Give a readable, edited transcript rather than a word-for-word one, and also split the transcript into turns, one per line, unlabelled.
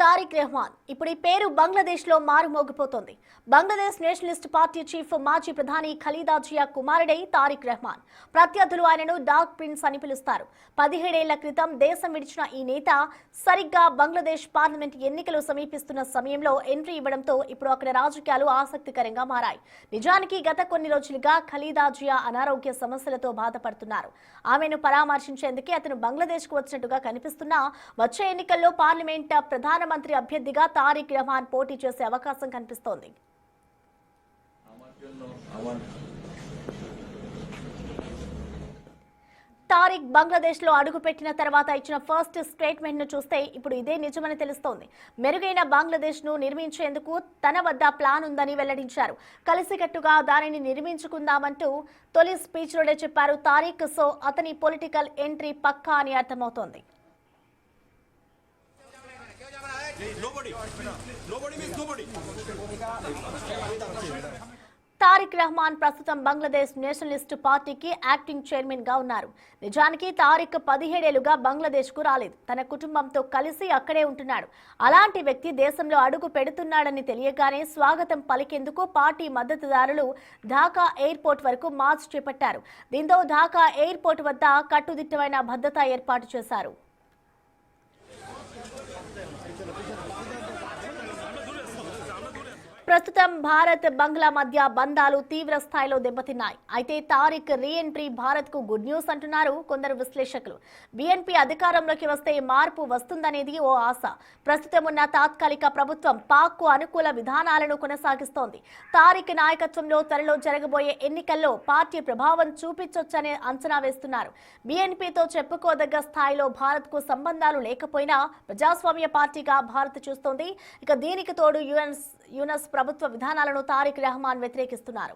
తారిక్ రెహమాన్ ఇప్పుడు ఈ పేరు బంగ్లాదేశ్ లో మారుమోగిపోతోంది. బంగ్లాదేశ్ నేషనలిస్ట్ పార్టీ చీఫ్ మాజీ ప్రధాని ఖలీదా జియా కుమారుడే తారిక్ రెహమాన్. ప్రత్యర్థులు ఆయనను డాగ్ ప్రిన్స్ అని పిలుస్తారు. 17 ఏళ్ల క్రితం దేశం విడిచిన ఈ నేత సరిగ్గా బంగ్లాదేశ్ పార్లమెంట్ ఎన్నికలు సమీపిస్తున్న సమయంలో ఎంట్రీ ఇవ్వడంతో ఇప్పుడు అక్కడ రాజకీయాలు ఆసక్తికరంగా మారాయి. నిజానికి గత కొన్ని రోజులుగా ఖలీదా జియా అనారోగ్య సమస్యలతో బాధపడుతున్నారు. ఆమెను పరామర్శించేందుకే అతను బంగ్లాదేశ్ కు వచ్చినట్టుగా కనిపిస్తున్నా వచ్చే ఎన్నికల్లో పార్లమెంట్ ప్రధాన మంత్రి అభ్యర్థిగా తారిక్ రెహమాన్ పోటీ చేసే అవకాశం కనిపిస్తోంది. తారిక్ బంగ్లాదేశ్ లో అడుగుపెట్టిన తర్వాత ఇచ్చిన ఫస్ట్ స్టేట్మెంట్ ను చూస్తే ఇప్పుడు ఇదే నిజమని తెలుస్తోంది. మెరుగైన బంగ్లాదేశ్ ను నిర్మించేందుకు తన వద్ద ప్లాన్ ఉందని వెల్లడించారు. కలిసికట్టుగా దానిని నిర్మించుకుందామంటూ తొలి స్పీచ్ లోనే చెప్పారు తారిక్. సో అతని పొలిటికల్ ఎంట్రీ పక్కా అని అర్థమవుతోంది. తారిక్ రెహమాన్ ప్రస్తుతం బంగ్లాదేశ్ నేషనలిస్ట్ పార్టీకి యాక్టింగ్ చైర్మన్ గా ఉన్నారు. నిజానికి తారిక్ 17 ఏళ్లుగా బంగ్లాదేశ్ కు రాలేదు. తన కుటుంబంతో కలిసి అక్కడే ఉంటున్నాడు. అలాంటి వ్యక్తి దేశంలో అడుగు పెడుతున్నాడని తెలియగానే స్వాగతం పలికేందుకు పార్టీ మద్దతుదారులు ఢాకా ఎయిర్పోర్ట్ వరకు మార్చ్ చేపట్టారు. దీంతో ఢాకా ఎయిర్పోర్ట్ వద్ద కట్టుదిట్టమైన భద్రత ఏర్పాటు చేశారు. ప్రస్తుతం భారత్ బంగ్లా మధ్య బంధాలు తీవ్ర స్థాయిలో దెబ్బతిన్నాయి. అయితే తారిక్ రీ ఎంట్రీ భారత్ కు గుడ్ న్యూస్ అంటున్నారు కొందరు విశ్లేషకులు. బీఎన్పీ అధికారంలోకి వస్తే మార్పు వస్తుందనేది ఓ ఆశ. ప్రస్తుతం ఉన్న తాత్కాలిక ప్రభుత్వం పాక్ కు అనుకూల విధానాలను కొనసాగిస్తోంది. తారిక్ నాయకత్వంలో త్వరలో జరగబోయే ఎన్నికల్లో పార్టీ ప్రభావం చూపించొచ్చనే అంచనా వేస్తున్నారు. బీఎన్పీతో చెప్పుకోదగ్గ స్థాయిలో భారత్ కు సంబంధాలు లేకపోయినా ప్రజాస్వామ్య పార్టీగా భారత్ చూస్తోంది. ఇక దీనికి తోడు యూనస్ ప్రభుత్వ విధానాలను తారిక్ రెహమాన్ వ్యతిరేకిస్తున్నారు.